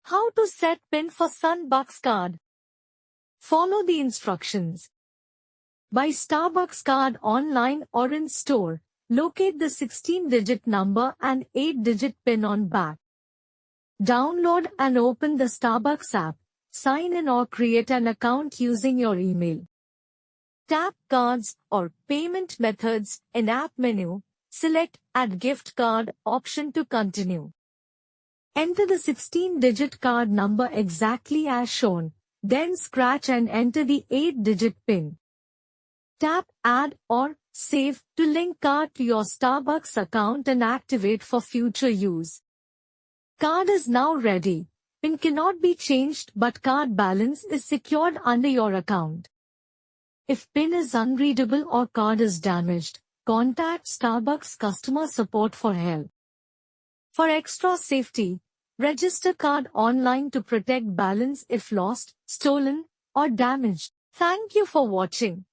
How to set PIN for Sun Bucks card. Follow the instructions. Buy Starbucks card online or in store. Locate the 16-digit number and 8-digit PIN on back. Download and open the Starbucks app. Sign in or create an account using your email. Tap Cards or Payment Methods in app menu. Select Add Gift Card option to continue. Enter the 16-digit card number exactly as shown. Then scratch and enter the 8-digit PIN. Tap Add or Save to link card to your Starbucks account and activate for future use. Card is now ready. PIN cannot be changed but card balance is secured under your account. If PIN is unreadable or card is damaged, contact Starbucks customer support for help. For extra safety, register card online to protect balance if lost, stolen, or damaged. Thank you for watching.